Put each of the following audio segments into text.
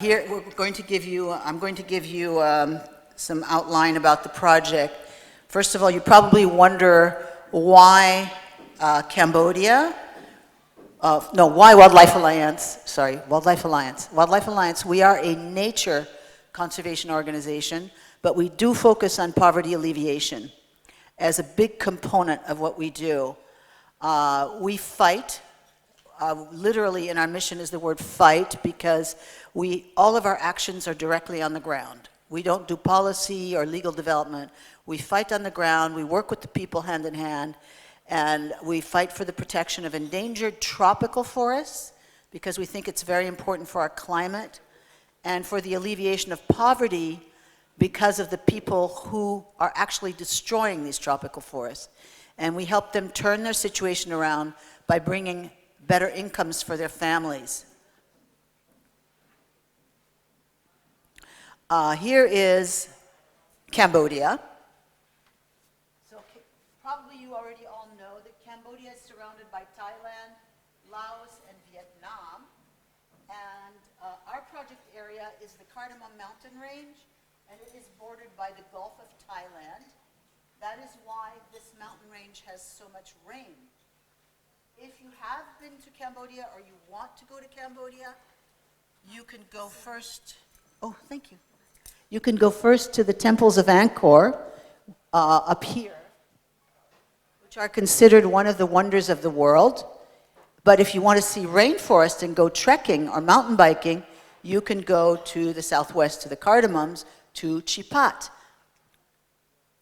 Here, I'm going to give you some outline about the project. First of all, you probably wonder why Cambodia, why Wildlife Alliance, Wildlife Alliance. Wildlife Alliance, we are a nature conservation organization, but we do focus on poverty alleviation as a big component of what we do. We fight. Literally in our mission is the word fight, because all of our actions are directly on the ground. We don't do policy or legal development. We fight on the ground, we work with the people hand in hand, and we fight for the protection of endangered tropical forests, because we think it's very important for our climate, and for the alleviation of poverty because of the people who are actually destroying these tropical forests. And we help them turn their situation around by bringing better incomes for their families. Here is Cambodia. So probably you already all know that Cambodia is surrounded by Thailand, Laos, and Vietnam. And our project area is the Cardamom Mountain Range, and it is bordered by the Gulf of Thailand. That is why this mountain range has so much rain. If you have been to Cambodia or you want to go to Cambodia, you can go first. Oh, thank you. You can go first to the temples of Angkor up here, which are considered one of the wonders of the world. But if you want to see rainforest and go trekking or mountain biking, you can go to the southwest, to the Cardamoms, to Chipat,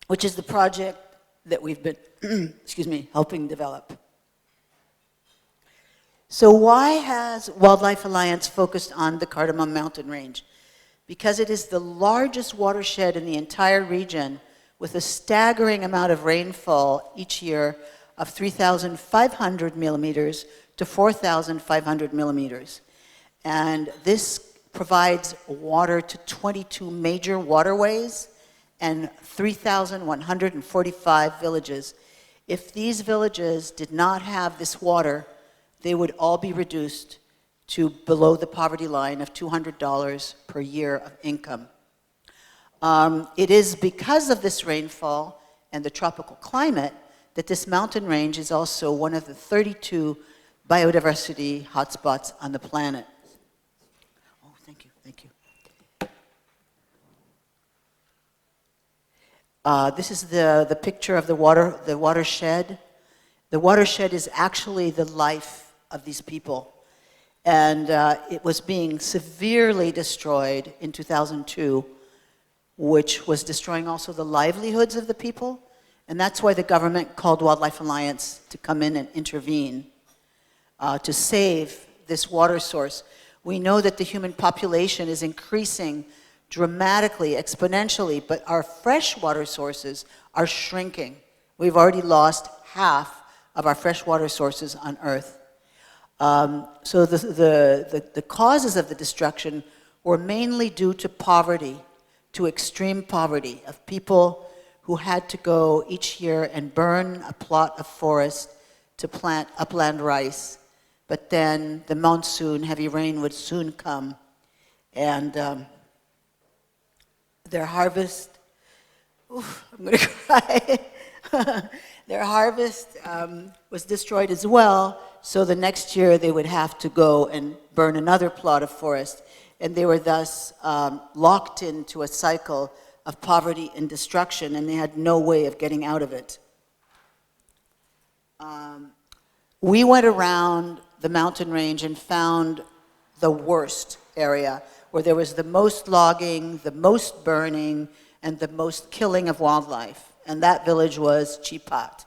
which is the project that we've been helping develop. So why has Wildlife Alliance focused on the Cardamom Mountain Range? Because it is the largest watershed in the entire region, with a staggering amount of rainfall each year of 3,500 millimeters to 4,500 millimeters. And this provides water to 22 major waterways and 3,145 villages. If these villages did not have this water, they would all be reduced to below the poverty line of $200 per year of income. It is because of this rainfall and the tropical climate that this mountain range is also one of the 32 biodiversity hotspots on the planet. Oh, thank you. This is the picture of the watershed. The watershed is actually the life of these people. And it was being severely destroyed in 2002, which was destroying also the livelihoods of the people. And that's why the government called Wildlife Alliance to come in and intervene to save this water source. We know that the human population is increasing dramatically, exponentially, but our freshwater sources are shrinking. We've already lost half of our freshwater sources on Earth. So the causes of the destruction were mainly due to poverty, to extreme poverty, of people who had to go each year and burn a plot of forest to plant upland rice. But then the monsoon, heavy rain would soon come, and their harvest, I'm gonna cry. Their harvest was destroyed as well, so the next year they would have to go and burn another plot of forest, and they were thus locked into a cycle of poverty and destruction, and they had no way of getting out of it. We went around the mountain range and found the worst area, where there was the most logging, the most burning, and the most killing of wildlife. And that village was Chipat.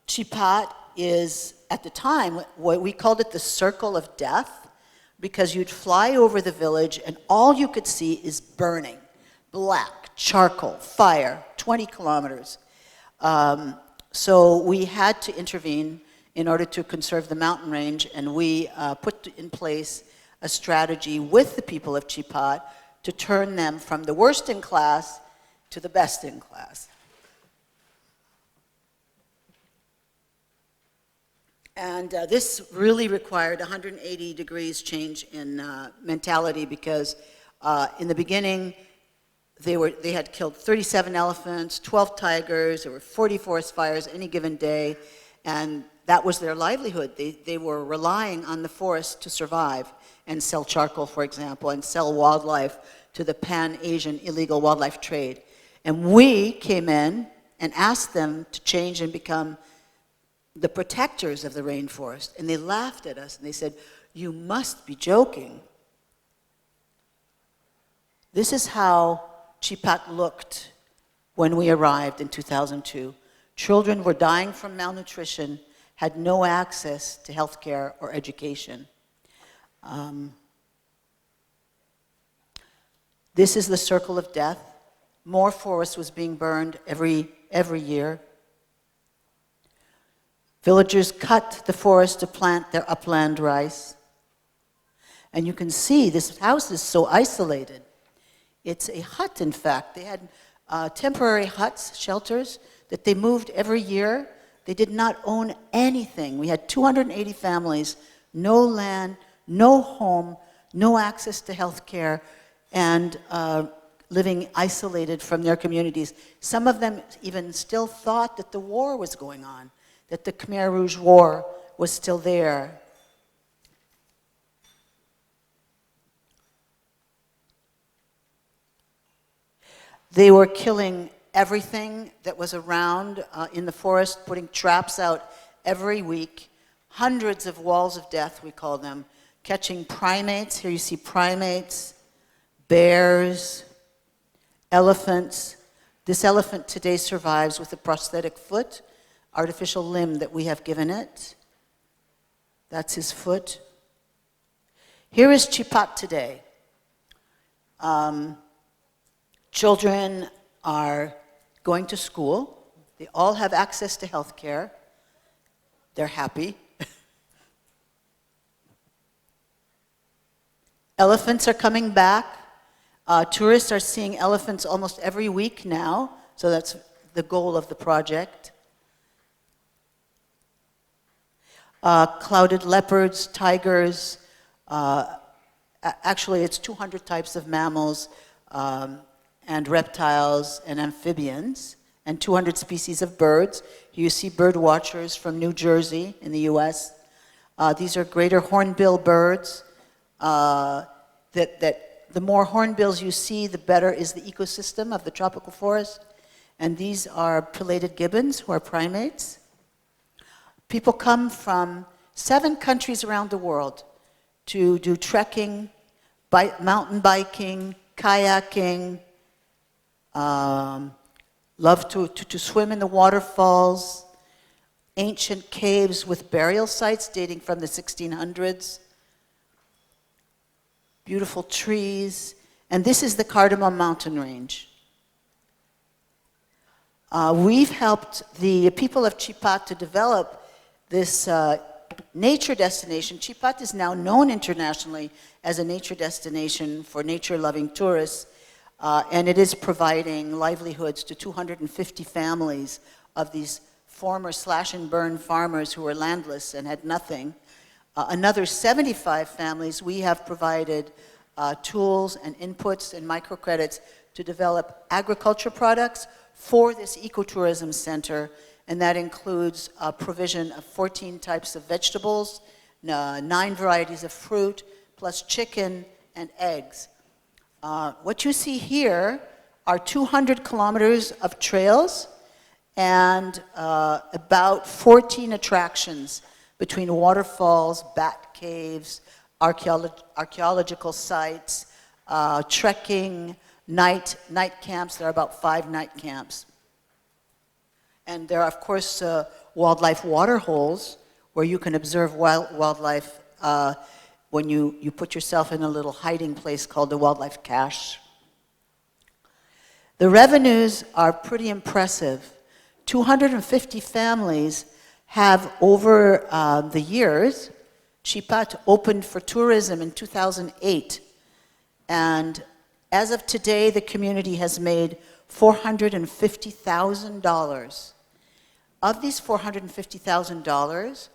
Chipat is, at the time, what we called it the circle of death, because you'd fly over the village and all you could see is burning, black, charcoal, fire, 20 kilometers. So we had to intervene in order to conserve the mountain range, and we put in place a strategy with the people of Chipat to turn them from the worst in class to the best in class. And this really required 180 degrees change in mentality because in the beginning, they had killed 37 elephants, 12 tigers, there were 40 forest fires any given day, and that was their livelihood. They were relying on the forest to survive and sell charcoal, for example, and sell wildlife to the Pan-Asian illegal wildlife trade. And we came in and asked them to change and become the protectors of the rainforest. And they laughed at us and they said, "You must be joking." This is how Chipat looked when we arrived in 2002. Children were dying from malnutrition, had no access to health care or education. This is the circle of death. More forest was being burned every year. Villagers cut the forest to plant their upland rice. And you can see this house is so isolated. It's a hut, in fact. They had temporary huts, shelters, that they moved every year. They did not own anything. We had 280 families, no land, no home, no access to health care, and living isolated from their communities. Some of them even still thought that the war was going on, that the Khmer Rouge War was still there. They were killing everything that was around in the forest, putting traps out every week. Hundreds of walls of death, we call them, catching primates. Here you see primates, bears, elephants. This elephant today survives with a prosthetic foot, artificial limb that we have given it. That's his foot. Here is Chipat today. Children are going to school. They all have access to health care. They're happy. Elephants are coming back. Tourists are seeing elephants almost every week now, so that's the goal of the project. Clouded leopards, tigers, actually it's 200 types of mammals, and reptiles and amphibians, and 200 species of birds. You see bird watchers from New Jersey in the US. These are greater hornbill birds. The more hornbills you see, the better is the ecosystem of the tropical forest. And these are pileated gibbons, who are primates. People come from 7 countries around the world to do trekking, mountain biking, kayaking, love to swim in the waterfalls, ancient caves with burial sites dating from the 1600s, beautiful trees, and this is the Cardamom mountain range. We've helped the people of Chipat to develop this nature destination. Chipat is now known internationally as a nature destination for nature-loving tourists. And it is providing livelihoods to 250 families of these former slash-and-burn farmers who were landless and had nothing. Another 75 families, we have provided tools and inputs and microcredits to develop agriculture products for this ecotourism center, and that includes provision of 14 types of vegetables, 9 varieties of fruit, plus chicken and eggs. What you see here are 200 kilometers of trails and about 14 attractions between waterfalls, bat caves, archaeological sites, trekking, night camps. There are about 5 night camps. And there are, of course, wildlife water holes where you can observe wildlife when you put yourself in a little hiding place called the wildlife cache. The revenues are pretty impressive. 250 families have, over the years, Chipat opened for tourism in 2008. And as of today, the community has made $450,000. Of these $450,000,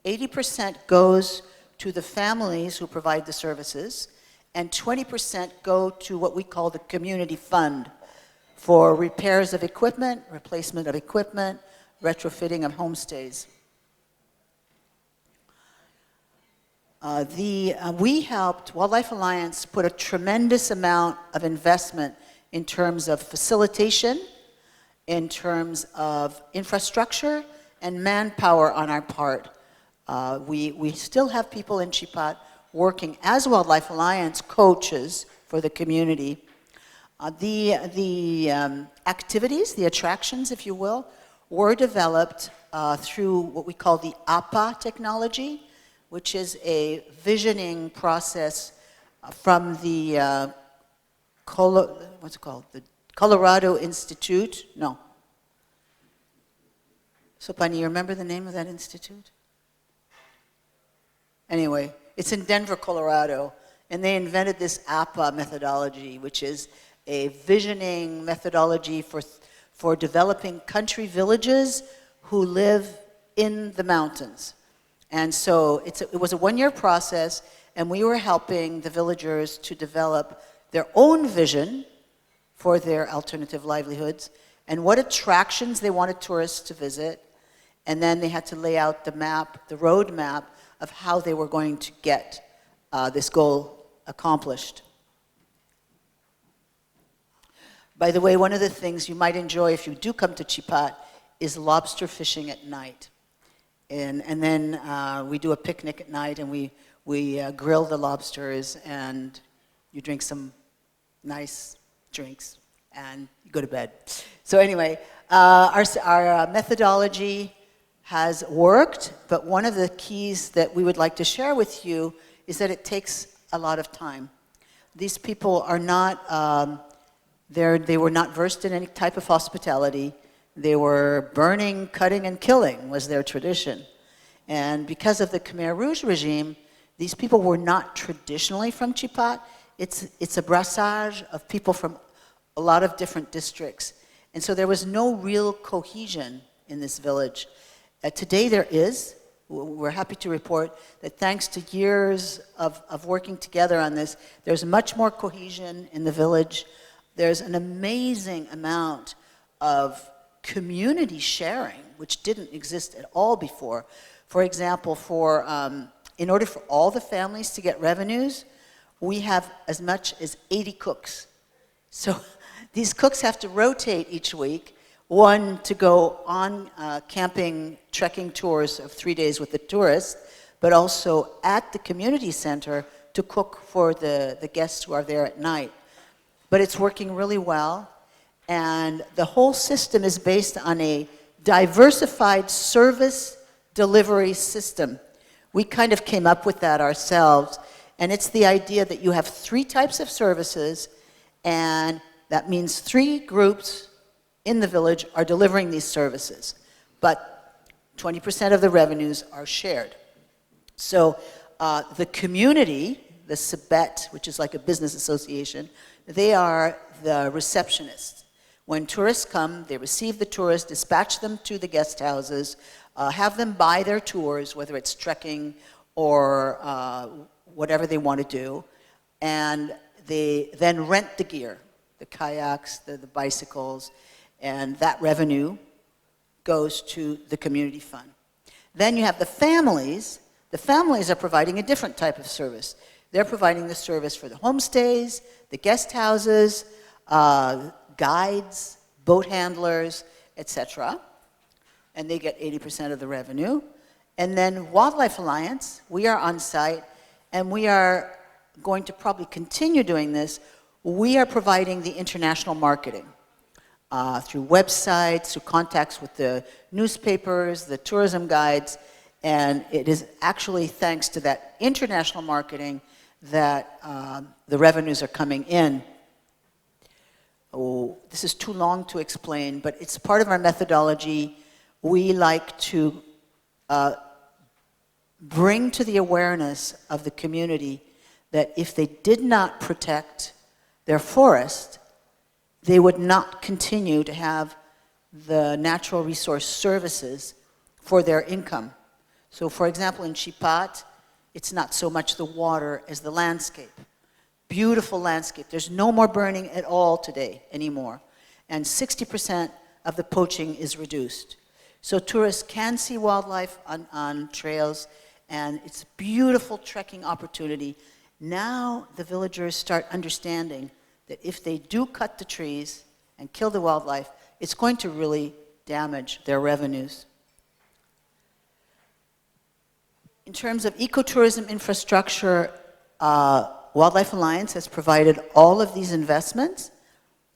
80% goes to the families who provide the services, and 20% go to what we call the community fund for repairs of equipment, replacement of equipment, retrofitting of homestays. We helped, Wildlife Alliance put a tremendous amount of investment in terms of facilitation, in terms of infrastructure, and manpower on our part. We still have people in Chipat working as Wildlife Alliance coaches for the community. The activities, the attractions, if you will, were developed through what we call the APA technology, which is a visioning process from the what's it called? The Colorado Institute? No. Sopani, you remember the name of that institute? Anyway, it's in Denver, Colorado, and they invented this APA methodology, which is a visioning methodology for developing country villages who live in the mountains. And so it was a one-year process, and we were helping the villagers to develop their own vision for their alternative livelihoods and what attractions they wanted tourists to visit. And then they had to lay out the map, the road map of how they were going to get this goal accomplished. By the way, one of the things you might enjoy if you do come to Chipat is lobster fishing at night. And then we do a picnic at night, and we grill the lobsters, and you drink some nice drinks, and you go to bed. So anyway, our methodology has worked, but one of the keys that we would like to share with you is that it takes a lot of time. These people are not, they were not versed in any type of hospitality. They were burning, cutting, and killing was their tradition. And because of the Khmer Rouge regime, these people were not traditionally from Chipat. It's a brassage of people from a lot of different districts. And so there was no real cohesion in this village. Today there is. We're happy to report that thanks to years of working together on this, there's much more cohesion in the village. There's an amazing amount of community sharing, which didn't exist at all before. For example, in order for all the families to get revenues, we have as much as 80 cooks. So these cooks have to rotate each week, one to go on camping, trekking tours of 3 days with the tourists, but also at the community center to cook for the guests who are there at night. But it's working really well, and the whole system is based on a diversified service delivery system. We kind of came up with that ourselves, and it's the idea that you have 3 types of services, and that means 3 groups in the village are delivering these services, but 20% of the revenues are shared. So the community, the Sibet, which is like a business association, they are the receptionists. When tourists come, they receive the tourists, dispatch them to the guest houses, have them buy their tours, whether it's trekking or whatever they want to do, and they then rent the gear, the kayaks, the bicycles, and that revenue goes to the community fund. Then you have the families. The families are providing a different type of service. They're providing the service for the homestays, the guest houses, guides, boat handlers, etc. And they get 80% of the revenue. And then Wildlife Alliance, we are on site, and we are going to probably continue doing this. We are providing the international marketing through websites, through contacts with the newspapers, the tourism guides, and it is actually thanks to that international marketing that the revenues are coming in. Oh, this is too long to explain, but it's part of our methodology. We like to bring to the awareness of the community that if they did not protect their forest, they would not continue to have the natural resource services for their income. So for example, in Chipat, it's not so much the water as the landscape. Beautiful landscape. There's no more burning at all today anymore. And 60% of the poaching is reduced. So tourists can see wildlife on trails, and it's a beautiful trekking opportunity. Now the villagers start understanding that if they do cut the trees and kill the wildlife, it's going to really damage their revenues. In terms of ecotourism infrastructure, Wildlife Alliance has provided all of these investments,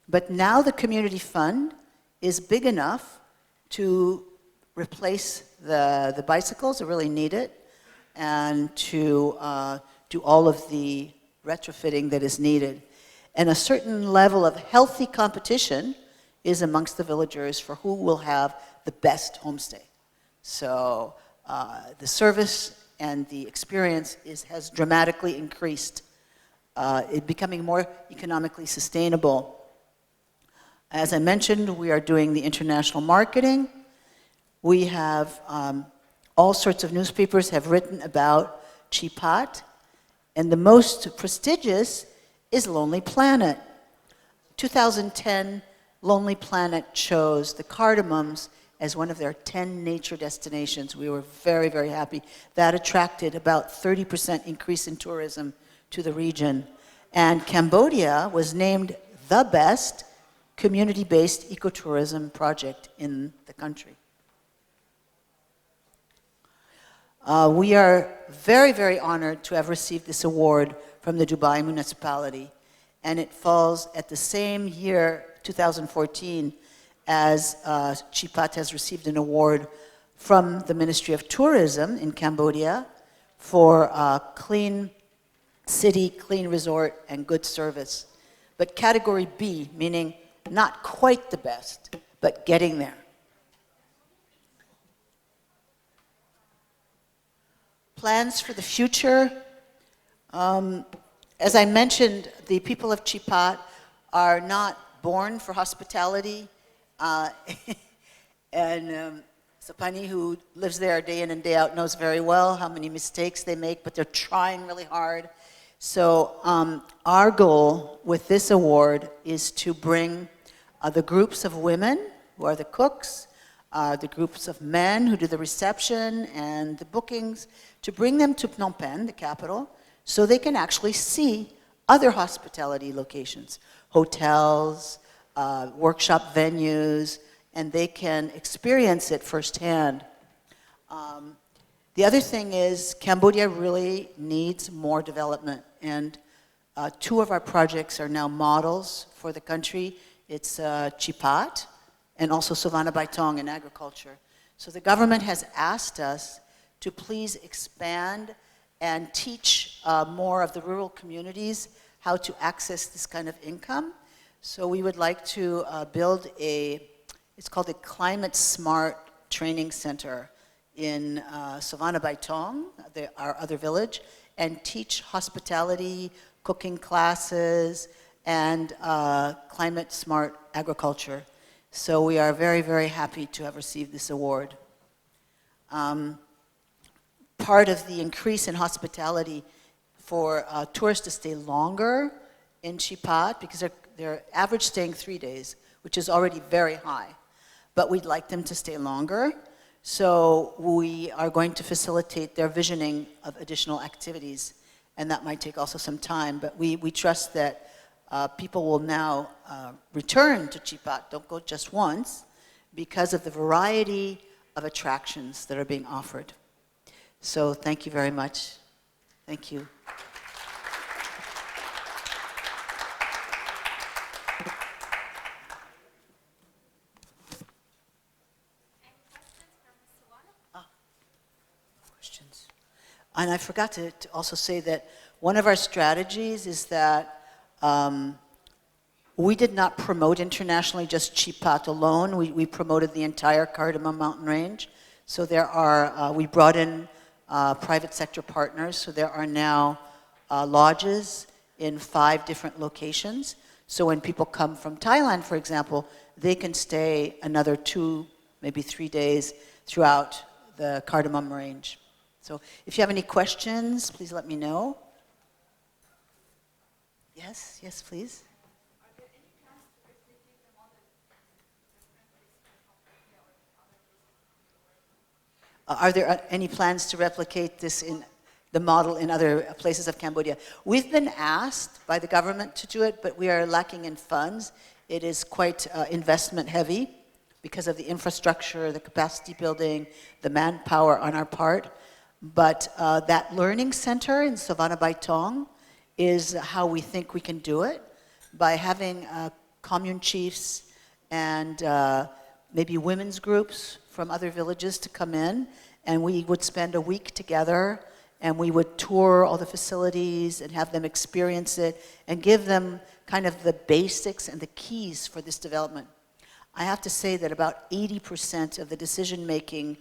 but now the community fund is big enough to replace the bicycles that really need it and to do all of the retrofitting that is needed. And a certain level of healthy competition is amongst the villagers for who will have the best homestay. So the service and the experience has dramatically increased, it becoming more economically sustainable. As I mentioned, we are doing the international marketing. We have all sorts of newspapers have written about Chipat, and the most prestigious is Lonely Planet. 2010, Lonely Planet chose the Cardamoms as one of their 10 nature destinations. We were very, very happy. That attracted about 30% increase in tourism to the region. And Cambodia was named the best community-based ecotourism project in the country. We are very, very honored to have received this award from the Dubai municipality, and it falls at the same year, 2014, as Chipat has received an award from the Ministry of Tourism in Cambodia for clean city, clean resort, and good service. But category B, meaning not quite the best, but getting there. Plans for the future. As I mentioned, the people of Chipat are not born for hospitality. And Sapani, who lives there day in and day out, knows very well how many mistakes they make, but they're trying really hard. So our goal with this award is to bring the groups of women who are the cooks, the groups of men who do the reception and the bookings, to bring them to Phnom Penh, the capital, so they can actually see other hospitality locations, hotels, workshop venues, and they can experience it firsthand. The other thing is Cambodia really needs more development, and two of our projects are now models for the country. It's Chipat and also Savannah Baitong in agriculture. So the government has asked us to please expand and teach more of the rural communities how to access this kind of income. So we would like to build it's called a Climate Smart Training Center in Savannah Baitong, our other village, and teach hospitality, cooking classes, and climate smart agriculture. So we are very, very happy to have received this award. Part of the increase in hospitality for tourists to stay longer in Chipat, because they're average staying 3 days, which is already very high, but we'd like them to stay longer. So we are going to facilitate their visioning of additional activities, and that might take also some time, but we trust that people will now return to Chipat, don't go just once, because of the variety of attractions that are being offered. So thank you very much. Thank you. Questions? And I forgot to also say that one of our strategies is that we did not promote internationally just Chipat alone. We promoted the entire Cardamom mountain range. So there are, we brought in private sector partners. So there are now lodges in 5 different locations. So when people come from Thailand, for example, they can stay another 2, maybe 3 days throughout the Cardamom range. So if you have any questions, please let me know. Yes, yes, please. Are there any plans to replicate this in the model in other places of Cambodia? We've been asked by the government to do it, but we are lacking in funds. It is quite investment heavy because of the infrastructure, the capacity building, the manpower on our part. But that learning center in Savannah Baitong is how we think we can do it, by having commune chiefs and maybe women's groups from other villages to come in, and we would spend a week together, and we would tour all the facilities and have them experience it and give them kind of the basics and the keys for this development. I have to say that about 80% of the decision-making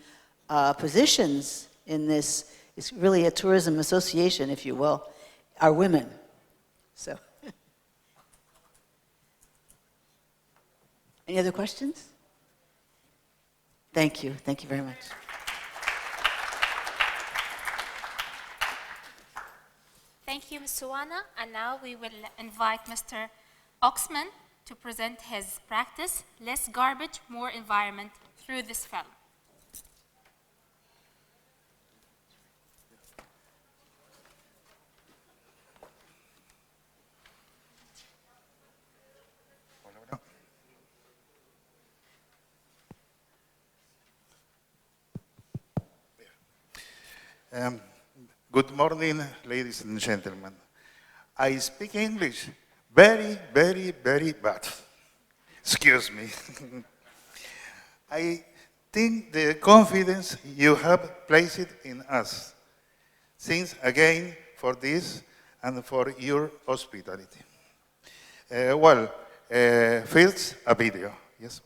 positions in this is really a tourism association, if you will, are women. So, any other questions? Thank you very much. Thank you, Ms. Suwana. And now we will invite Mr. Oxman to present his practice, Less Garbage, More Environment, through this film. Good morning, ladies and gentlemen. I speak English very, very, very bad. Excuse me. I think the confidence you have placed in us. Thanks again for this and for your hospitality. First, a video. Yes.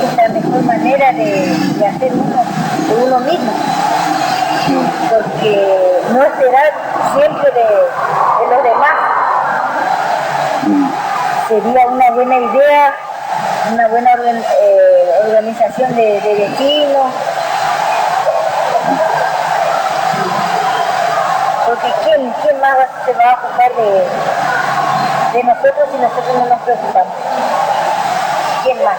es la mejor manera de hacer uno de uno mismo, porque no esperar siempre de los demás. Sería una buena idea, una buena organización de vecinos, porque ¿quién más se va a ocupar de nosotros si nosotros no nos preocupamos? ¿Quién más?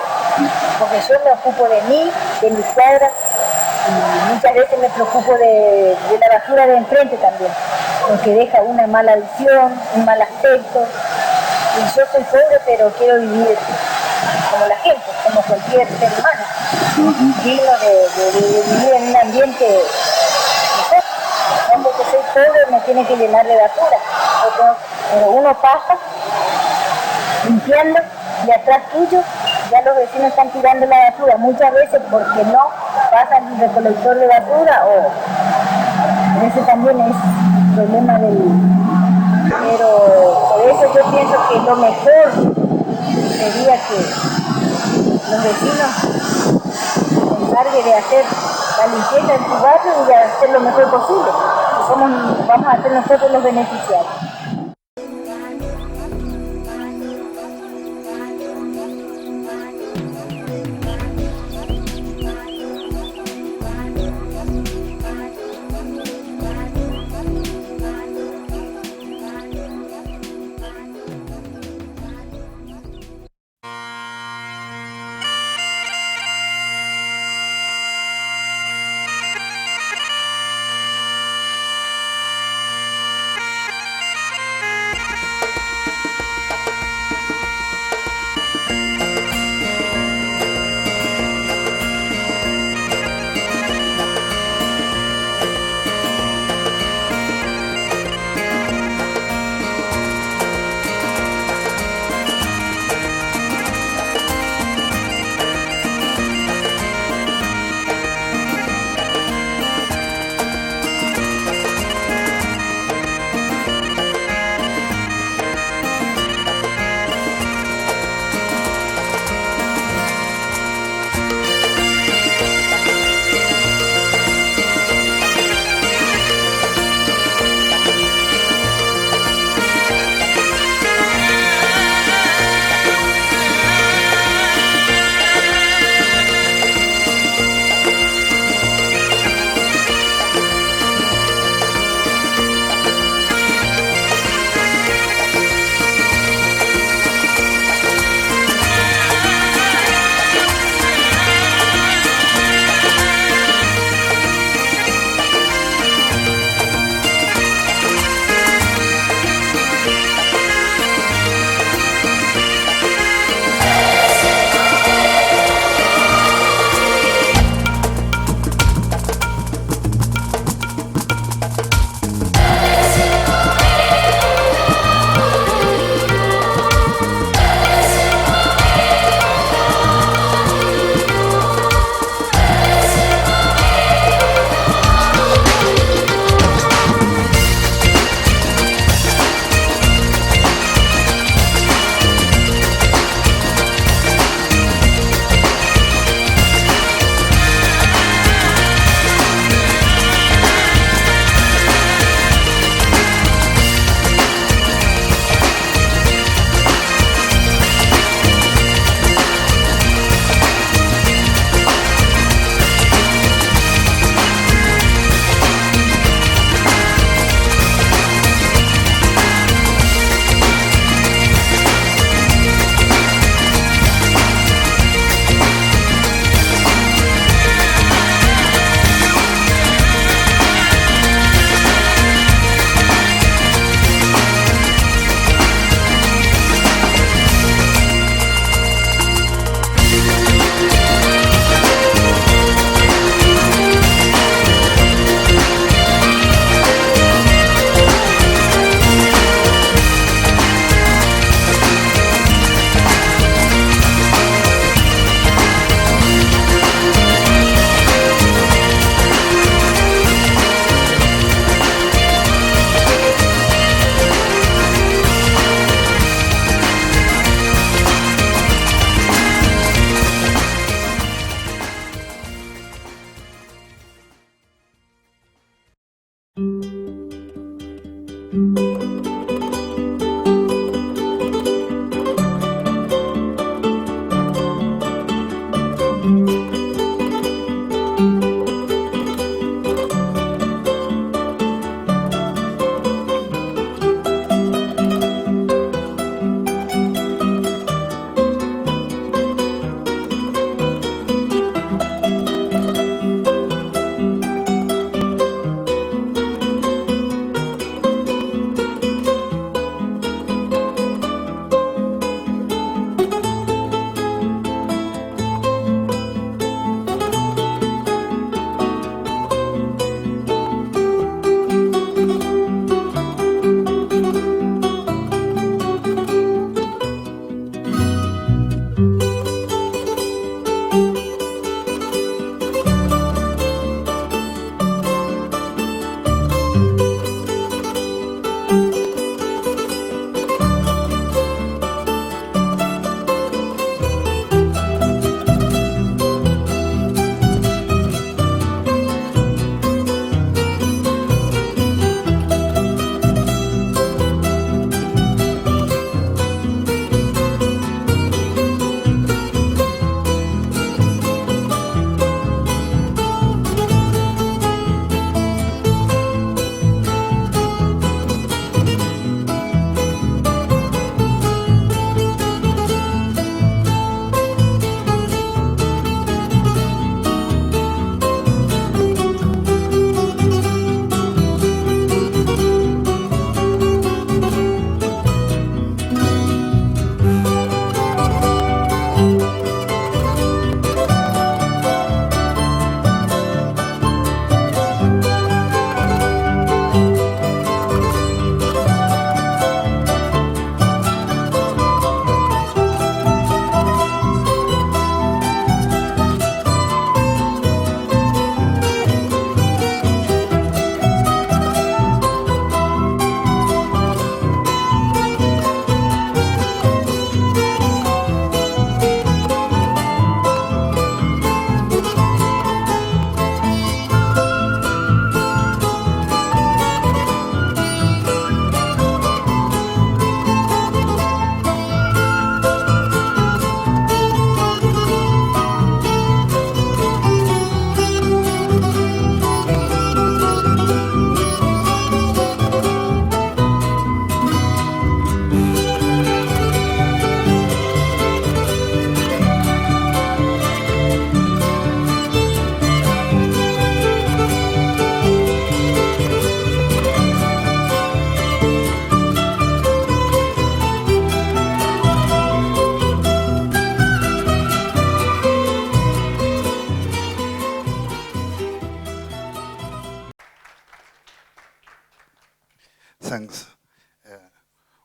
Porque yo me ocupo de mí, de mi cuadra, y muchas veces me preocupo de la basura de enfrente también, porque deja una mala visión, un mal aspecto. Y yo soy pobre, pero quiero vivir como la gente, como cualquier ser humano, digno de vivir en un ambiente mejor. No porque soy pobre me tiene que llenar de basura, pero uno pasa limpiando y atrás tuyo ya los vecinos están tirando la basura, muchas veces porque no pasan el recolector de basura o ese también es problema pero por eso yo pienso que lo mejor sería que los vecinos se encarguen de hacer la limpieza en su barrio y de hacer lo mejor posible. Vamos a ser nosotros los beneficiarios.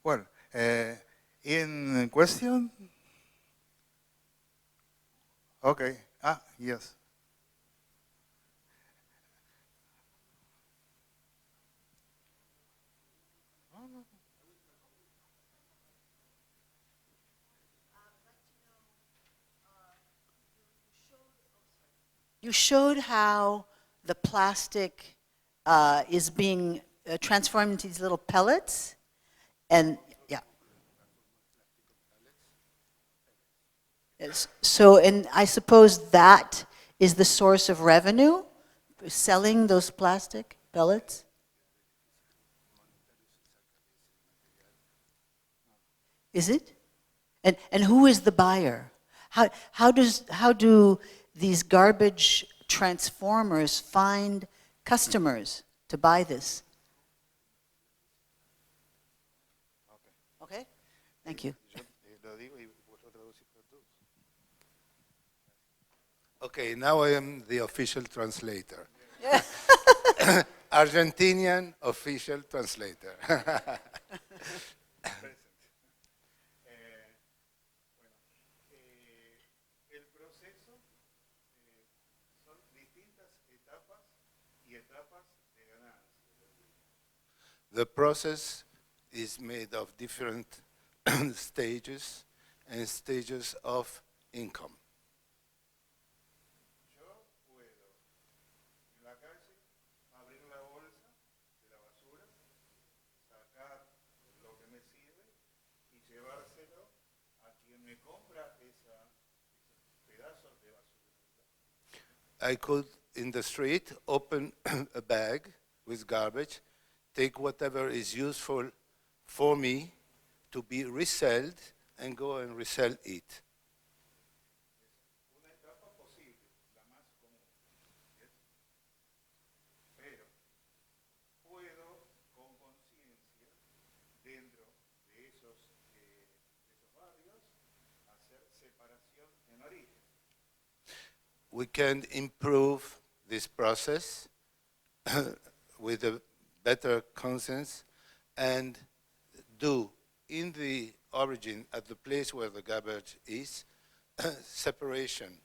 Well, in question? Okay. Yes. You showed how the plastic is being transformed into these little pellets, and yeah. Yes. So, and I suppose that is the source of revenue, selling those plastic pellets? Is it? And who is the buyer? How do these garbage transformers find customers to buy this? Okay? Thank you. Okay, now I am the official translator. Argentinian official translator. El proceso son distintas etapas y etapas de ganancia. The process is made of different stages and stages of income. Yo puedo en la calle abrir la bolsa de la basura, sacar lo que me sirve y llevárselo a quien me compra esos pedazos de basura. I could, in the street, open a bag with garbage, take whatever is useful for me to be resold, and go and resell it. Una etapa posible, la más común. ¿Ves? Pero puedo con conciencia, dentro de esos barrios, hacer separación en origen. We can improve this process with a better conscience and do in the origin, at the place where the garbage is, separation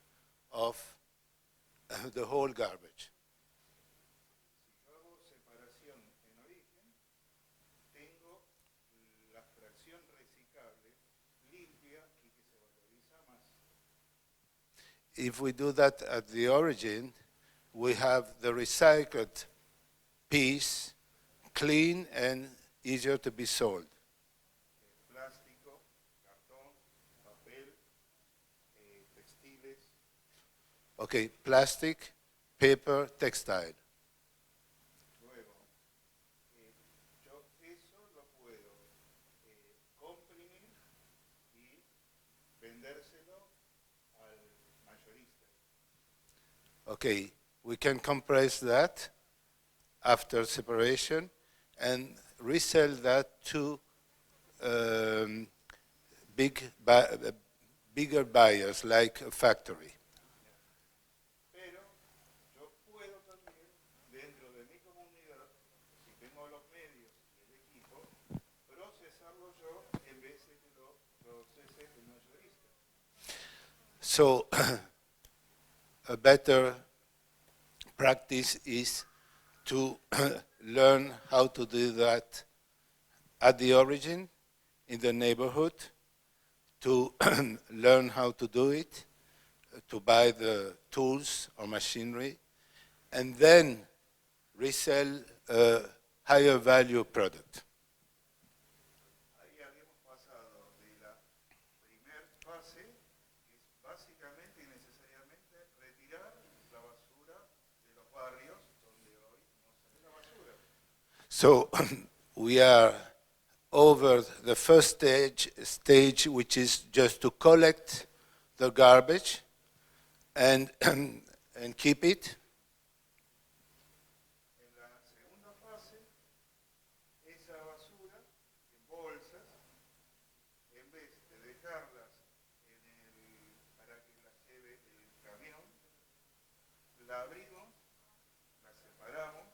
of the whole garbage. Si yo hago separación en origen, tengo la fracción reciclable limpia y que se valoriza más. If we do that at the origin, we have the recycled piece clean and easier to be sold. Plástico, cartón, papel, textiles. Okay, plastic, paper, textile. Luego, yo eso lo puedo comprimir y vendérselo al mayorista. Okay, we can compress that after separation and resell that to bigger buyers like a factory. Pero yo puedo también, dentro de mi comunidad, si tengo los medios y el equipo, procesarlo yo en vez de que lo procese el mayorista. So a better practice is to learn how to do that at the origin, in the neighborhood, to learn how to do it, to buy the tools or machinery, and then resell a higher value product. Ahí habíamos pasado de la primer fase, que es básicamente y necesariamente retirar la basura de los barrios donde hoy no sale la basura. So we are over the first stage, which is just to collect the garbage and and keep it. En la segunda fase, esa basura en bolsas, en vez de dejarlas para que las lleve el camión, la abrimos, la separamos,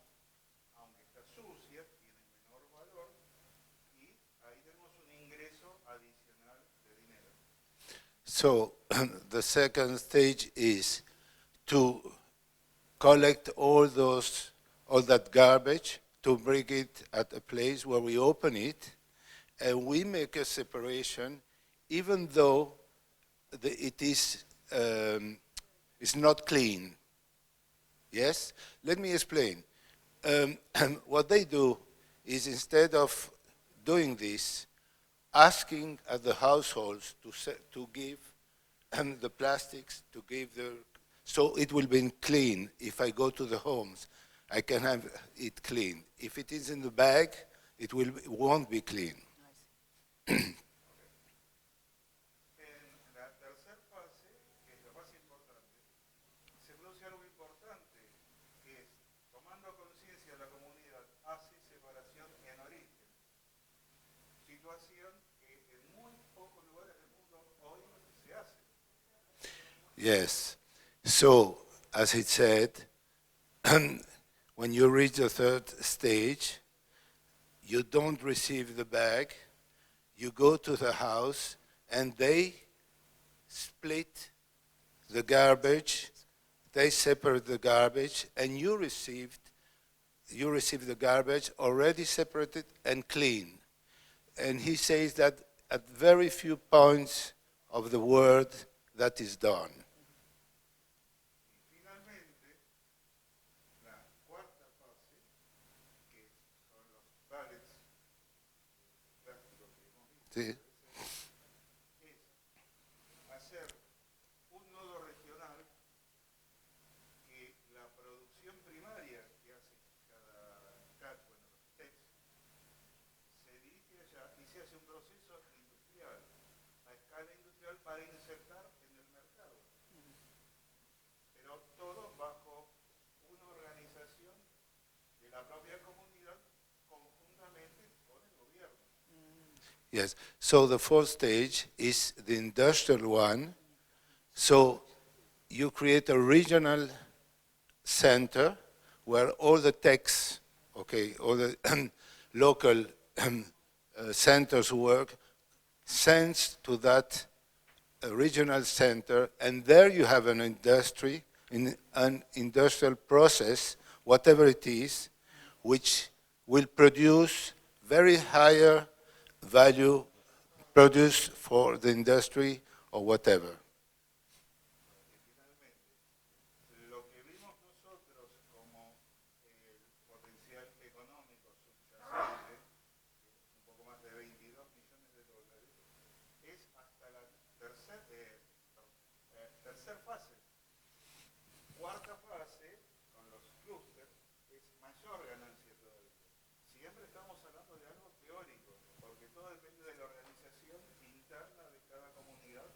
aunque está sucia, tiene menor valor, y ahí tenemos un So the second stage is to collect all that garbage, to bring it at a place where we open it, and we make a separation, even though it is it's not clean. Yes? Let me explain. What they do is, instead of doing this, asking at the households to give the plastics, to give so it will be clean. If I go to the homes, I can have it clean. If it is in the bag, it won't be clean. En la tercera fase, que es la más importante, se produce algo importante, que es, tomando conciencia de la comunidad, hace separación en origen. Situación que en muy pocos lugares del mundo hoy se hace. Yes. So, as it said, when you reach the third stage, you don't receive the bag, you go to the house, and they split the garbage, they separate the garbage, and you receive the garbage already separated and clean. And he says that at very few points of the world that is done. Y finalmente, la cuarta fase, que son los pallets plásticos que hemos visto, See? es hacer un nodo regional que la producción primaria que hace cada CAC, bueno, los TECs, se dirige allá y se hace un proceso industrial, a escala industrial, para insertar en el mercado. Pero todo bajo una organización de la propia comunidad conjuntamente con el gobierno. Yes. So the fourth stage is the industrial one. So you create a regional center where all the techs, okay, all the local centers work, sends to that regional center, and there you have an industry, an industrial process, whatever it is, which will produce very higher value produce for the industry or whatever. Y finalmente, lo que vimos nosotros como el potencial económico subyacente, un poco más de 22 millones de dólares, es hasta la tercer fase. Cuarta fase, con los clústeres, es mayor ganancia todavía. Siempre estamos hablando de algo teórico, porque todo depende de la organización interna de cada comunidad.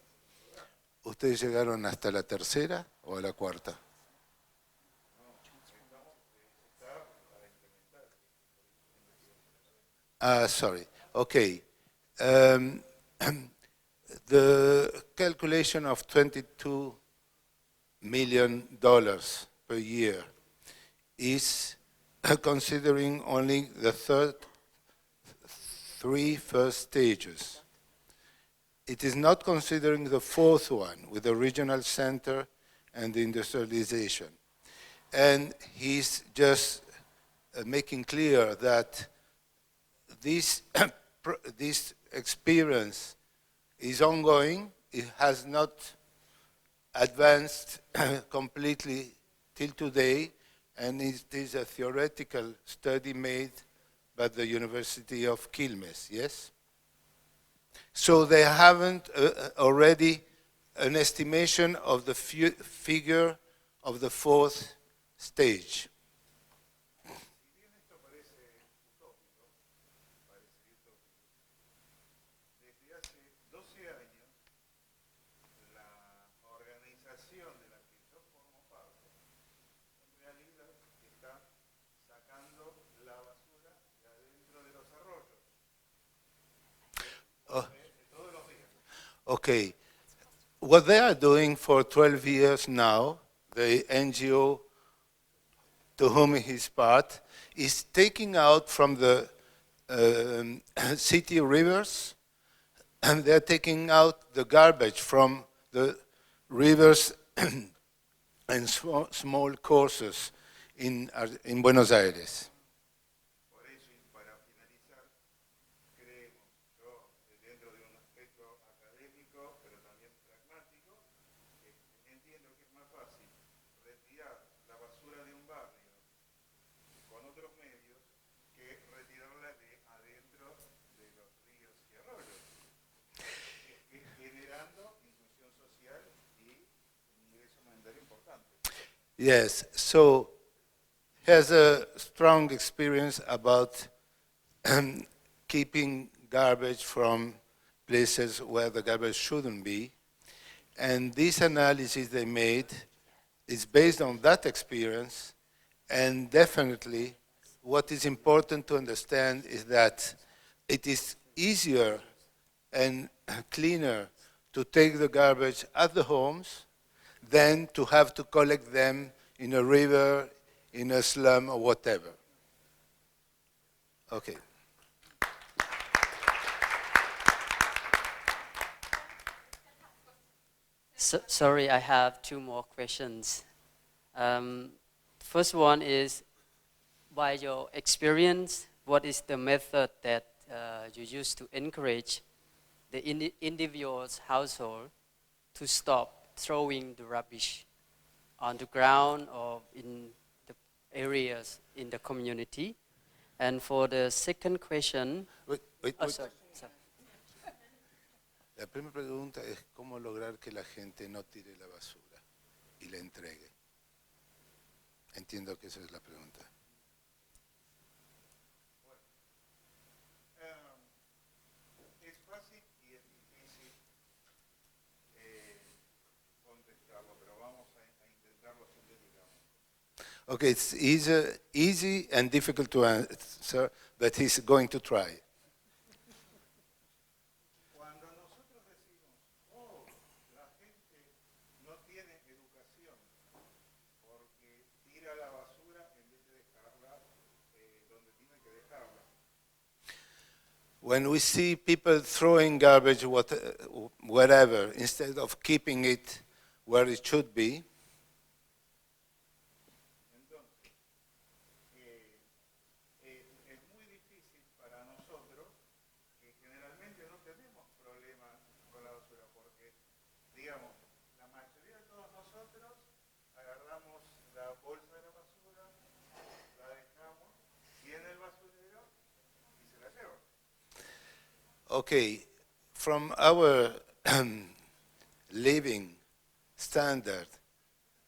¿Ustedes llegaron hasta la tercera o a la cuarta? Sorry. Okay. The calculation of $22 million per year is considering only the three first stages. It is not considering the fourth one with the regional center and the industrialization. And he's just making clear that this, this experience is ongoing. It has not advanced completely till today, and it is a theoretical study made by the University of Quilmes, yes? So they haven't already an estimation of the figure of the fourth stage. Si bien esto parece utópico, desde hace 12 años, la organización de la que yo formo parte, en realidad está sacando la basura de adentro de los arroyos. Todos los días. Okay. What they are doing for 12 years now, the NGO to whom he's part, is taking out from the city rivers, and they're taking out the garbage from the rivers and small courses in Buenos Aires. Por eso, y para finalizar, creemos, yo, dentro de un aspecto académico, pero también pragmático, entiendo que es más fácil retirar la basura de un barrio con otros medios que retirarla de adentro de los ríos y arroyos, generando inclusión social y un ingreso monetario importante. Yes, so has a strong experience about keeping garbage from places where the garbage shouldn't be. And this analysis they made is based on that experience. And definitely, what is important to understand is that it is easier and cleaner to take the garbage at the homes than to have to collect them in a river, in a slum, or whatever. Okay. Sorry, I have two more questions. First one is, by your experience, what is the method that you use to encourage the individual's household to stop throwing the rubbish on the ground or in the areas in the community? And for the second question, Wait. sorry. La primera pregunta es cómo lograr que la gente no tire la basura y la entregue. Entiendo que esa es la pregunta. Es fácil y es difícil contestarlo, pero vamos a intentarlo sintéticamente. Okay, it's easy and difficult to answer, but he's going to try. Cuando nosotros decimos, oh, la gente no tiene educación porque tira la basura en vez de dejarla donde tiene que dejarla. When we see people throwing garbage wherever, instead of keeping it where it should be, Entonces, es muy difícil para nosotros, que generalmente no tenemos problemas con la basura, porque, digamos, la mayoría de todos nosotros agarramos la bolsa de la basura, la dejamos y en el basurero y se la llevan. okay, from our living standard,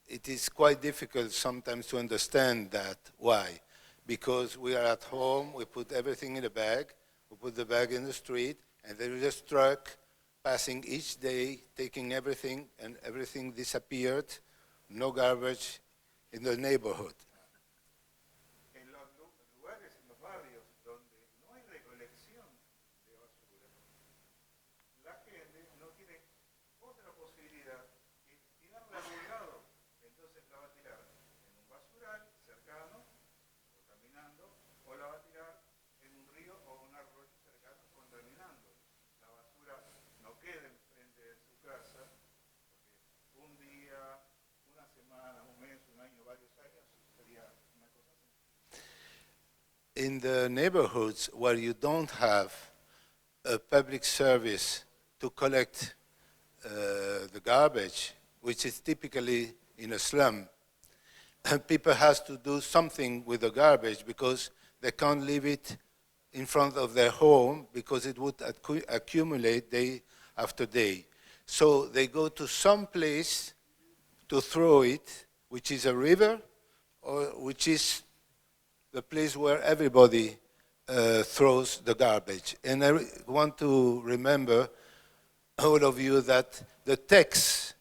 it is quite difficult sometimes to understand that. Why? Because we are at home, we put everything in a bag, we put the bag in the street, and there is a truck passing each day, taking everything, and everything disappeared, no garbage in the neighborhood. En los lugares, en los barrios donde no hay recolección de basura, la gente no tiene otra posibilidad que tirarla a algún lado. Entonces la va a tirar en un basural cercano, contaminando, o la va a tirar en un río o un arroyo cercano, contaminando. La basura no queda enfrente de su casa, porque un día, una semana, un mes, un año, varios años, sería una cosa así. In the neighborhoods where you don't have a public service to collect the garbage, which is typically in a slum, people have to do something with the garbage because they can't leave it in front of their home because it would accumulate day after day. So they go to some place to throw it, which is a river or which is the place where everybody throws the garbage. And I want to remember, all of you, that the texts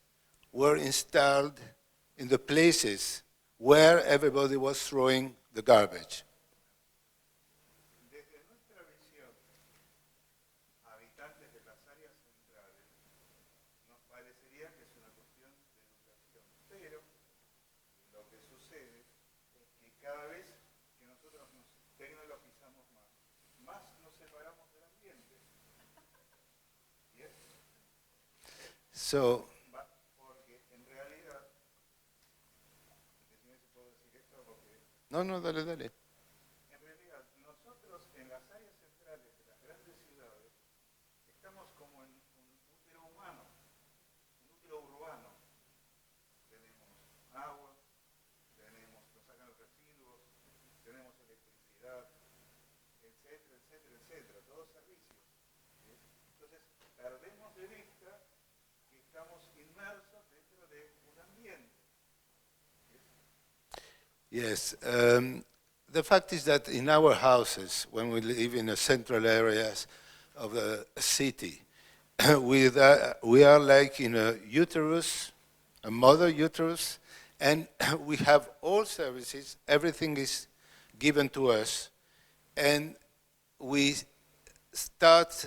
were installed in the places where everybody was throwing the garbage. Desde nuestra visión, habitantes de las áreas centrales, nos parecería que es una cuestión de educación, pero lo que sucede es que cada vez que nosotros nos tecnologizamos más nos separamos del ambiente. ¿Bien? So, No, no, dale, dale. En realidad, nosotros en las áreas centrales de las grandes ciudades estamos como en un útero humano, un útero urbano. Tenemos agua, nos sacan los residuos, tenemos electricidad, etcétera, etcétera, etcétera, todos servicios. ¿Sí? Entonces, perdemos de vista que estamos inmersos dentro de un ambiente. Yes. The fact is that in our houses, when we live in the central areas of the city, we are like in a uterus, a mother uterus, and we have all services, everything is given to us, and we start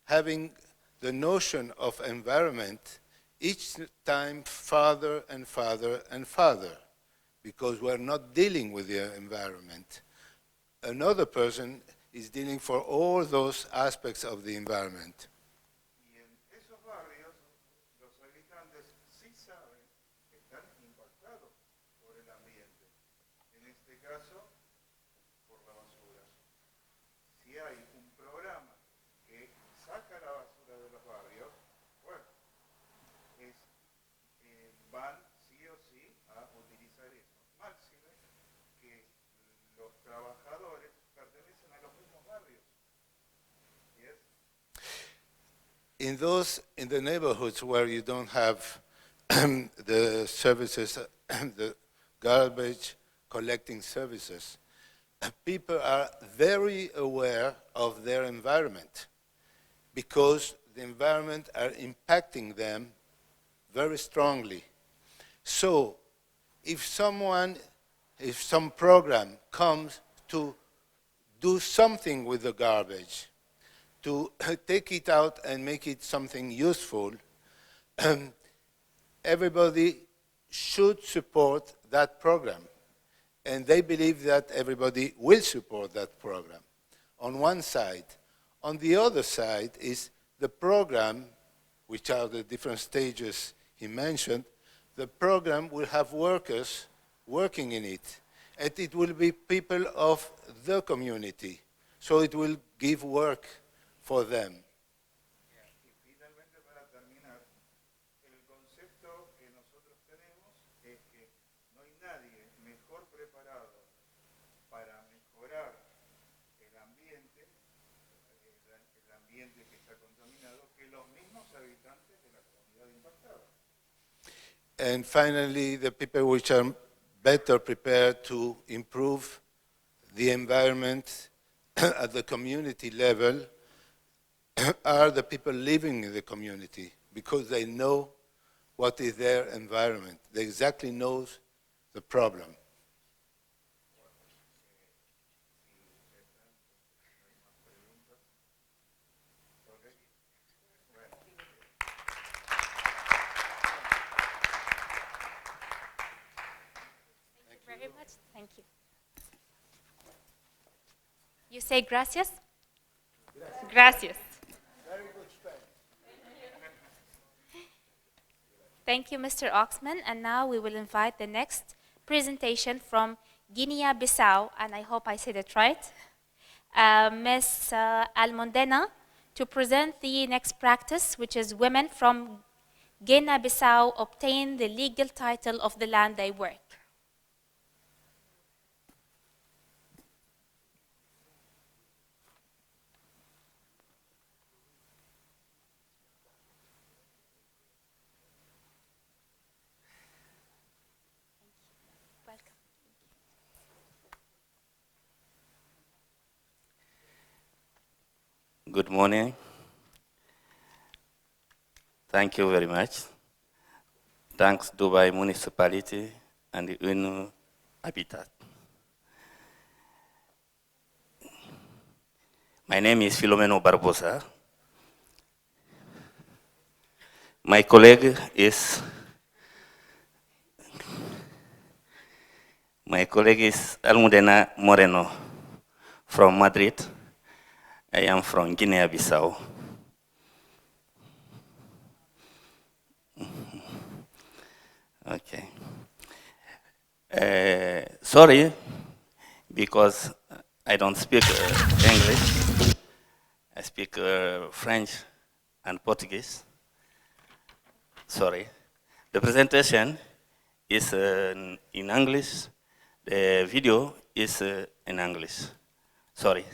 having the notion of environment each time farther and farther and farther, because we're not dealing with the environment. Another person is dealing for all those aspects of the environment. Y en esos barrios, los habitantes sí saben que están impactados por el ambiente. En este caso, por la basura. Si hay un programa que saca la basura de los barrios, bueno, van sí o sí a utilizar eso. Máxime que los trabajadores pertenecen a los mismos barrios. ¿Yes? In the neighborhoods where you don't have the services, the garbage collecting services, people are very aware of their environment because the environment are impacting them very strongly. So if some program comes to do something with the garbage, to take it out and make it something useful, everybody should support that program. And they believe that everybody will support that program, on one side. On the other side is the program, which are the different stages he mentioned. The program will have workers working in it, and it will be people of the community. So it will give work for them. Y finalmente, para terminar, el concepto que nosotros tenemos es que no hay nadie mejor preparado para mejorar el ambiente que está contaminado, que los mismos habitantes de la comunidad impactada. And finally, the people which are better prepared to improve the environment at the community level are the people living in the community, because they know what is their environment. They exactly know the problem. Thank you very much. Thank you. You say gracias? Gracias. Thank you, Mr. Oxman. And now we will invite the next presentation from Guinea-Bissau, and I hope I said it right, Ms. Almondena, to present the next practice, which is women from Guinea-Bissau obtain the legal title of the land they work. Welcome. Good morning. Thank you very much. Thanks Dubai Municipality and the UNO Habitat. My name is Filomeno Barbosa. My colleague is Almudena Moreno from Madrid. I am from Guinea-Bissau. Okay. Sorry, because I don't speak English. I speak French and Portuguese. Sorry. The presentation is in English. The video is in English. Sorry.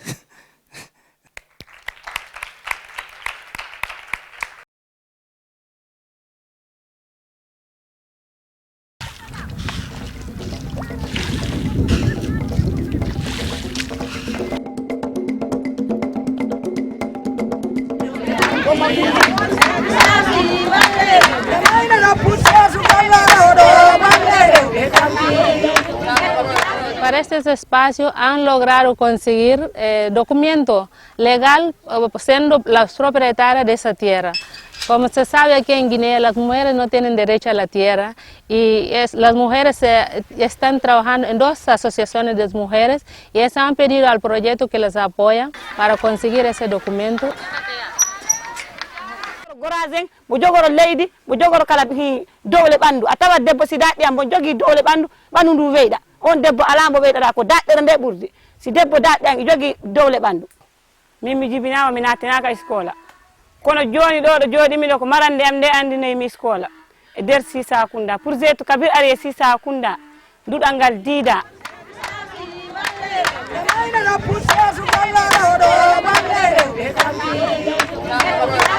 Para este espacio han logrado conseguir documento legal siendo las propietarias de esa tierra. Como se sabe aquí en Guinea, las mujeres no tienen derecho a la tierra y las mujeres están trabajando en 2 asociaciones de mujeres y ellas han pedido al proyecto que les apoya para conseguir ese documento. Gorazen mo jogoro leydi mo jogoro kala hi dowle bandu a tawa debbo si daɗɗi am mo jogi dowle bandu bandu ndu weyɗa on debbo ala mo weyɗata ko daɗɗere nde ɓurdi si debbo daɗɗi am jogi dowle bandu min mi jibinama mi nattinaka iskola kono joni ɗo ɗo joɗimi ɗo ko marande am nde andinoymi iskola e nder Sisakunda pour jeetu kabir ari e Sisakunda duɗal ngal diida Thank you.